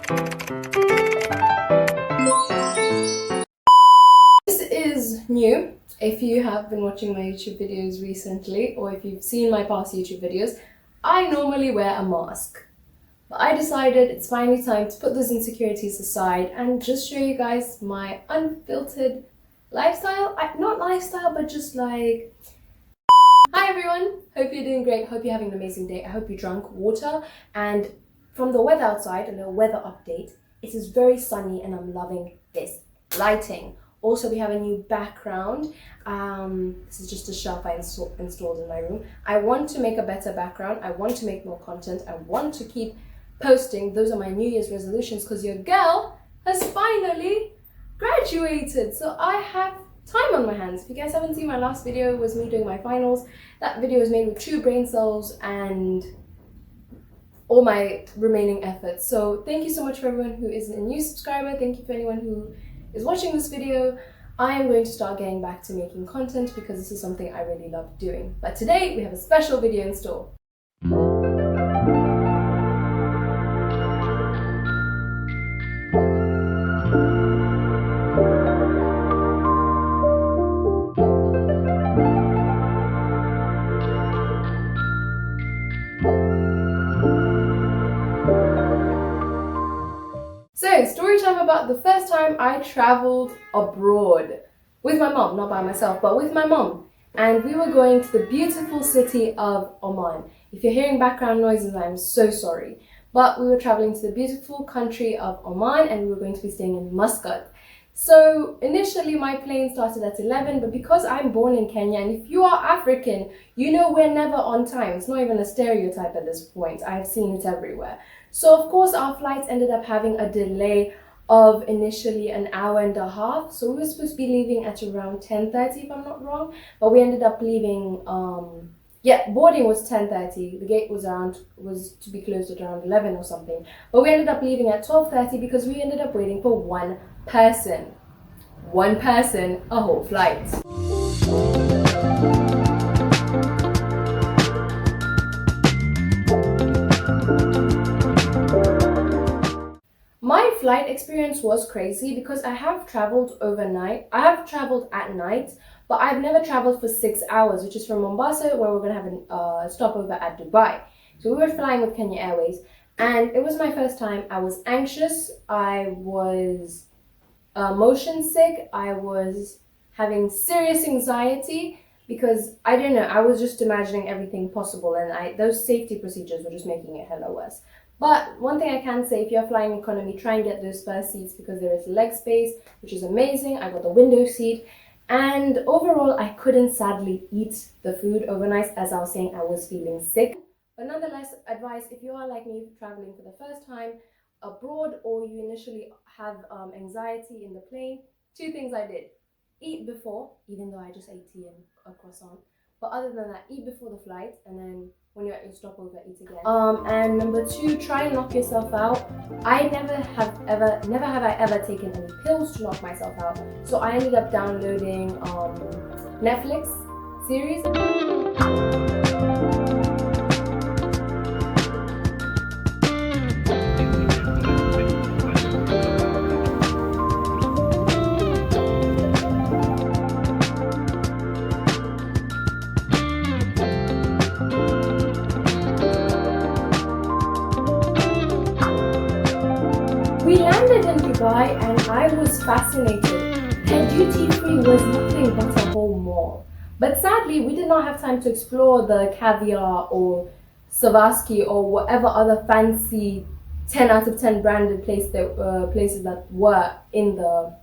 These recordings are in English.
This is new. If you have been watching my YouTube videos recently, or if you've seen my past YouTube videos, I normally wear a mask. But I decided it's finally time to put those insecurities aside and just show you guys my unfiltered lifestyle. Not lifestyle, but just like... Hi everyone, hope you're doing great, hope you're having an amazing day. I hope you drank water, and from the weather outside, a little weather update, it is very sunny and I'm loving this lighting. Also, we have a new background. This is just a shelf I installed in my room. I want to make a better background. I want to make more content. I want to keep posting. Those are my New Year's resolutions because your girl has finally graduated. So I have time on my hands. If you guys haven't seen my last video, it was me doing my finals. That video was made with true brain cells and all my remaining efforts. So thank you so much for everyone who is a new subscriber. Thank you for anyone who is watching this video. I am going to start getting back to making content because this is something I really love doing. But today we have a special video in store. So, story time about the first time I traveled abroad with my mom, not by myself, but with my mom. And we were going to the beautiful city of Oman. If you're hearing background noises, I'm so sorry. But we were traveling to the beautiful country of Oman and we were going to be staying in Muscat. So initially my plane started at 11, but because I'm born in Kenya, and if you are African, you know we're never on time. It's not even a stereotype at this point. I've seen it everywhere. So of course our flights ended up having a delay of initially an hour and a half. So we were supposed to be leaving at around 10:30 if I'm not wrong, but we ended up leaving, boarding was 10:30. The gate was to be closed at around 11 or something. But we ended up leaving at 12:30 because we ended up waiting for one person. One person, a whole flight. My flight experience was crazy because I have traveled overnight. I have traveled at night, but I've never traveled for 6 hours, which is from Mombasa, where we're going to have a stopover at Dubai. So we were flying with Kenya Airways, and it was my first time. I was anxious. I was motion sick. I was having serious anxiety because, I don't know, I was just imagining everything possible, and those safety procedures were just making it hella worse. But one thing I can say, if you're flying economy, try and get those first seats because there is leg space, which is amazing. I got the window seat, and overall I couldn't sadly eat the food overnight, as I was saying I was feeling sick. But nonetheless, advice, if you are like me traveling for the first time abroad, or you initially have anxiety in the plane, two things I did. Eat before, even though I just ate tea and a croissant. But other than that, eat before the flight, and then when you're at your stopover, eat again. And number two, try and knock yourself out. Never have I ever taken any pills to knock myself out. So I ended up downloading Netflix series. We landed in Dubai and I was fascinated. Their duty-free was nothing but a whole mall. But sadly, we did not have time to explore the caviar or Swarovski or whatever other fancy 10 out of 10 branded places that were in the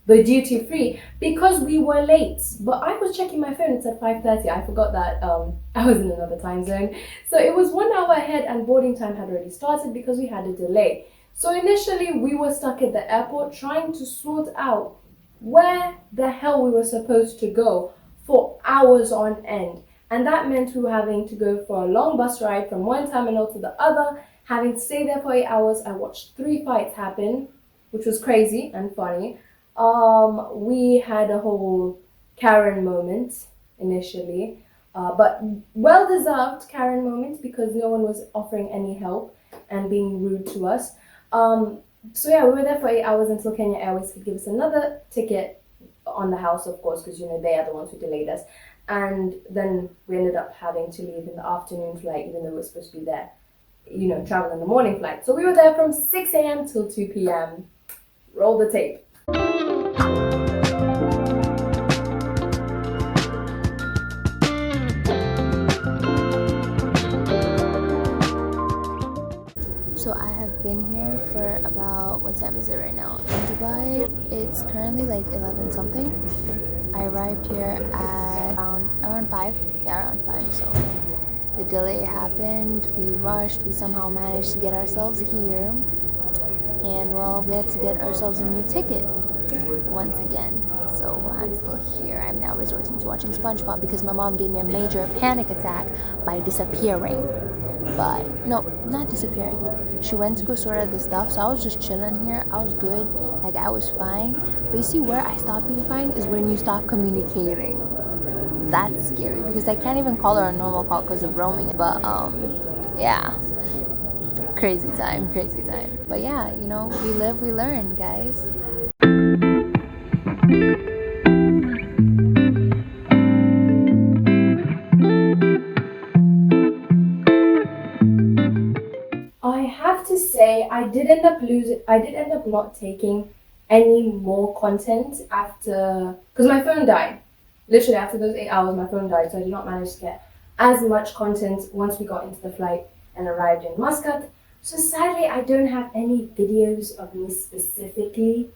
duty-free because we were late. But I was checking my phone, it said 5:30. I forgot that I was in another time zone. So it was 1 hour ahead and boarding time had already started because we had a delay. So initially we were stuck at the airport trying to sort out where the hell we were supposed to go for hours on end. And that meant we were having to go for a long bus ride from one terminal to the other, having to stay there for 8 hours. I watched 3 fights happen, which was crazy and funny. We had a whole Karen moment initially, but well-deserved Karen moment because no one was offering any help and being rude to us. So yeah, we were there for 8 hours until Kenya Airways could give us another ticket on the house, of course, because they are the ones who delayed us. And then we ended up having to leave in the afternoon flight, even though we were supposed to be there, travel in the morning flight. So we were there from 6 a.m. till 2 p.m. Roll the tape. So I have been here for about, what time is it right now? In Dubai, it's currently like 11 something. I arrived here at around 5. Yeah, around 5. So the delay happened, we rushed, we somehow managed to get ourselves here. And well, we had to get ourselves a new ticket once again. So I'm still here. I'm now resorting to watching SpongeBob because my mom gave me a major panic attack by disappearing. But no, not disappearing. She went to go sort out the stuff, so I was just chilling here. I was good, like I was fine. But you see, where I stopped being fine is when you stop communicating. That's scary because I can't even call her a normal call because of roaming. But yeah, crazy time. But yeah, we live, we learn, guys. I have to say, I did end up not taking any more content after, because my phone died. Literally after those 8 hours, my phone died, so I did not manage to get as much content once we got into the flight and arrived in Muscat. So sadly, I don't have any videos of me specifically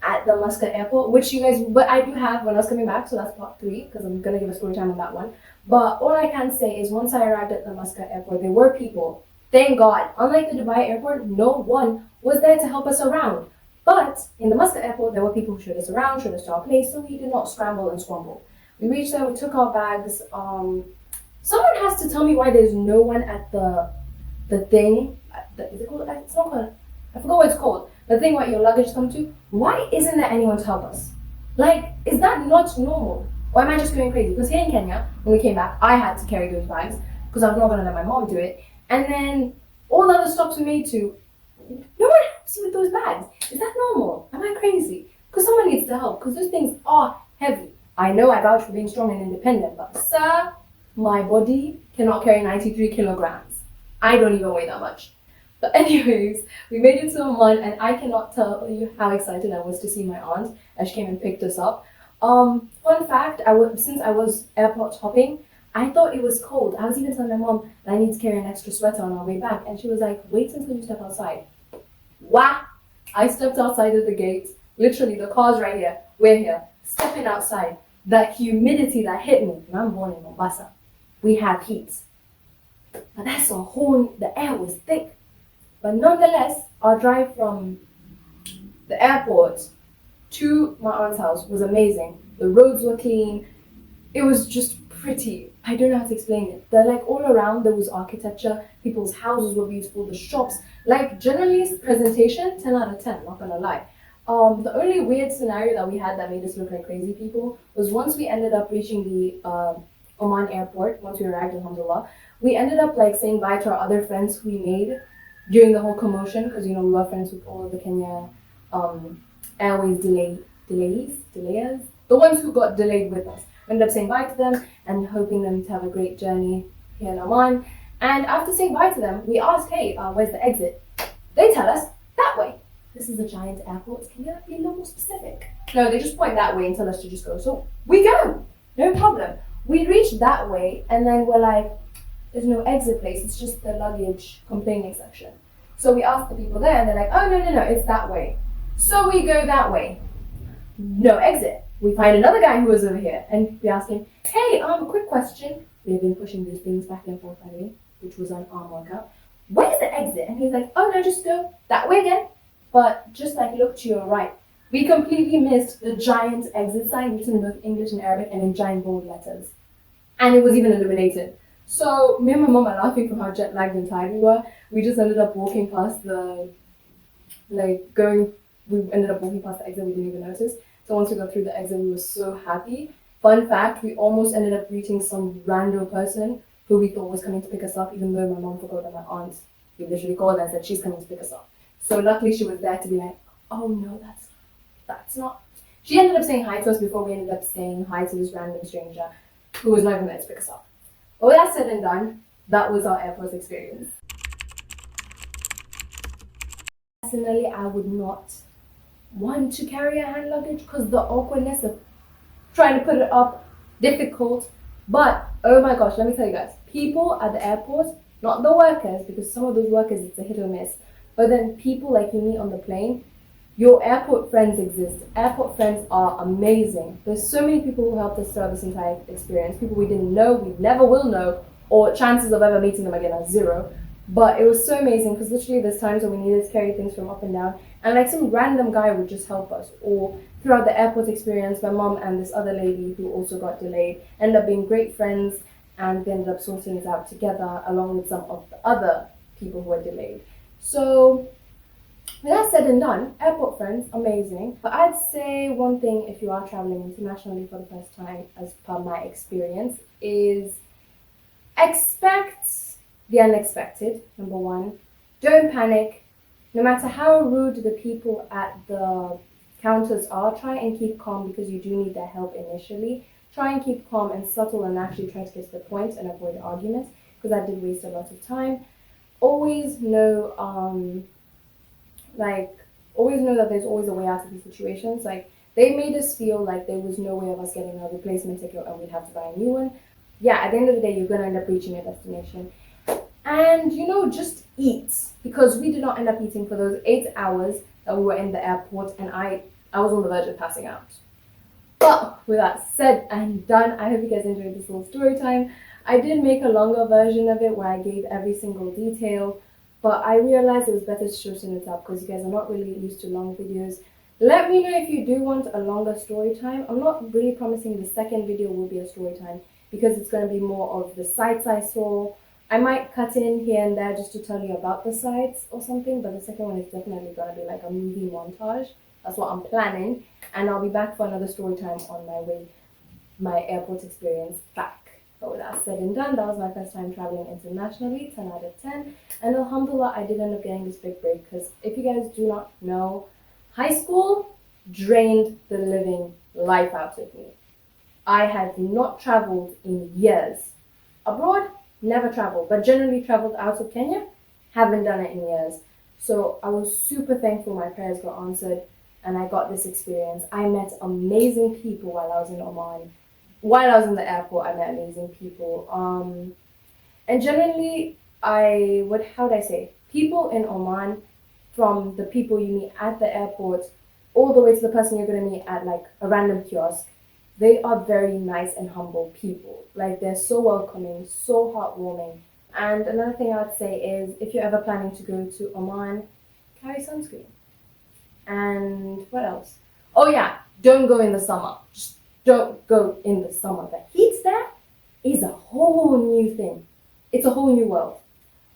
at the Muscat airport, but I do have when I was coming back, so that's part 3, because I'm gonna give a story time on that one. But all I can say is once I arrived at the Muscat airport, there were people. Thank God. Unlike the Dubai airport, no one was there to help us around. But in the Muscat airport, there were people who showed us around, showed us to our place, so we did not scramble and squabble. We reached there, we took our bags. Someone has to tell me why there's no one at the thing. Is it called? It's not called. I forgot what it's called. The thing where your luggage comes to. Why isn't there anyone to help us? Like, is that not normal? Or am I just going crazy? Because here in Kenya, when we came back, I had to carry those bags because I was not going to let my mom do it. And then all the other stops we made to, no one helps you with those bags. Is that normal? Am I crazy? Because someone needs to help because those things are heavy. I know I vouch for being strong and independent, but sir, my body cannot carry 93 kilograms. I don't even weigh that much. But anyways, we made it to Oman and I cannot tell you how excited I was to see my aunt as she came and picked us up. Fun fact, since I was airport hopping, I thought it was cold. I was even telling my mom that I need to carry an extra sweater on our way back. And she was like, wait until you step outside. Wah! I stepped outside of the gate. Literally, the car's right here. We're here. Stepping outside. That humidity that hit me. And I'm born in Mombasa. We have heat. But the air was thick. But nonetheless, our drive from the airport to my aunt's house was amazing. The roads were clean. It was just pretty. I don't know how to explain it. All around there was architecture. People's houses were beautiful. The shops, generally presentation, 10 out of 10. Not gonna lie. The only weird scenario that we had that made us look like crazy people was once we ended up reaching the Oman airport. Once we arrived, alhamdulillah, we ended up saying bye to our other friends who we made during the whole commotion because we were friends with all of the Kenya Airways delayers, the ones who got delayed with us. We ended up saying bye to them and hoping them to have a great journey here in Oman. And after saying bye to them, we asked, hey, where's the exit? They tell us, that way. This is a giant airport. Can you be a little more specific? No, they just point that way and tell us to just go. So we go, no problem. We reached that way and then we're like, there's no exit place, it's just the luggage complaining section. So we asked the people there and they're like, oh, no, it's that way. So we go that way. No exit. We find another guy who was over here and we ask him, hey, a quick question. They've been pushing these things back and forth by the way, which was an arm workout. Where's the exit? And he's like, oh no, just go that way again. But just look to your right. We completely missed the giant exit sign written in both English and Arabic and in giant bold letters. And it was even illuminated. So me and my mom are laughing from how jet lagged and tired we were. We just ended up walking past we ended up walking past the exit, we didn't even notice. So once we got through the exit, we were so happy. Fun fact, we almost ended up greeting some random person who we thought was coming to pick us up, even though my mom forgot that my aunt, we literally called her and said she's coming to pick us up. So luckily she was there to be like, oh no, that's not. She ended up saying hi to us before we ended up saying hi to this random stranger who was not even there to pick us up. All that said and done, that was our airport experience. Personally, I would not want to carry a hand luggage because the awkwardness of trying to put it up, difficult. But oh my gosh, let me tell you guys, people at the airport, not the workers, because some of those workers it's a hit or miss, but then people like you meet on the plane, your airport friends exist. Airport friends are amazing. There's so many people who helped us throughout this entire experience. People we didn't know, we never will know, or chances of ever meeting them again are zero. But it was so amazing because literally there's times when we needed to carry things from up and down, and like some random guy would just help us. Or throughout the airport experience, my mom and this other lady who also got delayed ended up being great friends, and they ended up sorting it out together along with some of the other people who were delayed. So with that said and done, airport friends, amazing. But I'd say one thing if you are traveling internationally for the first time, as per my experience, is expect the unexpected, number one. Don't panic. No matter how rude the people at the counters are, try and keep calm because you do need their help initially. Try and keep calm and subtle and actually try to get to the point and avoid arguments because that did waste a lot of time. Always know, always know that there's always a way out of these situations. Like, they made us feel like there was no way of us getting a replacement ticket and we'd have to buy a new one. Yeah, at the end of the day, you're going to end up reaching your destination. And, just eat. Because we did not end up eating for those 8 hours that we were in the airport. And I was on the verge of passing out. But with that said and done, I hope you guys enjoyed this little story time. I did make a longer version of it where I gave every single detail. But I realized it was better to shorten it up because you guys are not really used to long videos. Let me know if you do want a longer story time. I'm not really promising the second video will be a story time because it's going to be more of the sites I saw. I might cut in here and there just to tell you about the sites or something, but the second one is definitely going to be like a movie montage. That's what I'm planning. And I'll be back for another story time on my airport experience back. But with that said and done, that was my first time traveling internationally, 10 out of 10. And alhamdulillah, I did end up getting this big break because if you guys do not know, high school drained the living life out of me. I had not traveled in years. Abroad, never traveled, but generally traveled out of Kenya, haven't done it in years. So I was super thankful my prayers got answered and I got this experience. I met amazing people while I was in Oman. While I was in the airport, I met amazing people. And generally, people in Oman, from the people you meet at the airport, all the way to the person you're going to meet at like a random kiosk, they are very nice and humble people. Like, they're so welcoming, so heartwarming. And another thing I would say is, if you're ever planning to go to Oman, carry sunscreen. And what else? Oh yeah, don't go in the summer. Just don't go in the summer. The heat there is a whole new thing. It's a whole new world.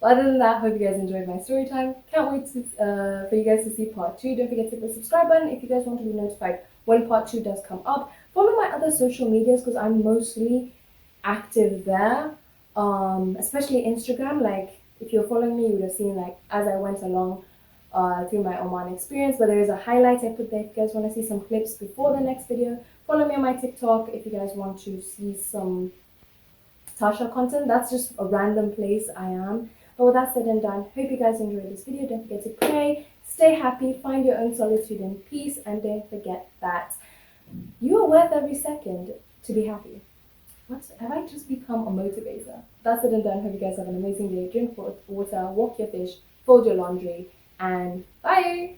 But other than that, hope you guys enjoyed my story time. Can't wait for you guys to see part 2. Don't forget to hit the subscribe button if you guys want to be notified when part 2 does come up. Follow my other social medias because I'm mostly active there, especially Instagram. Like, if you're following me, you would have seen like as I went along through my Oman experience, but there is a highlight I put there if you guys want to see some clips before the next video. Follow me on my TikTok if you guys want to see some Tasha content. That's just a random place I am. But with that said and done, hope you guys enjoyed this video. Don't forget to pray, stay happy, find your own solitude and peace, and don't forget that you are worth every second to be happy. What? Have I just become a motivator? That's it and done. Hope you guys have an amazing day. Drink water, walk your fish, fold your laundry, and bye!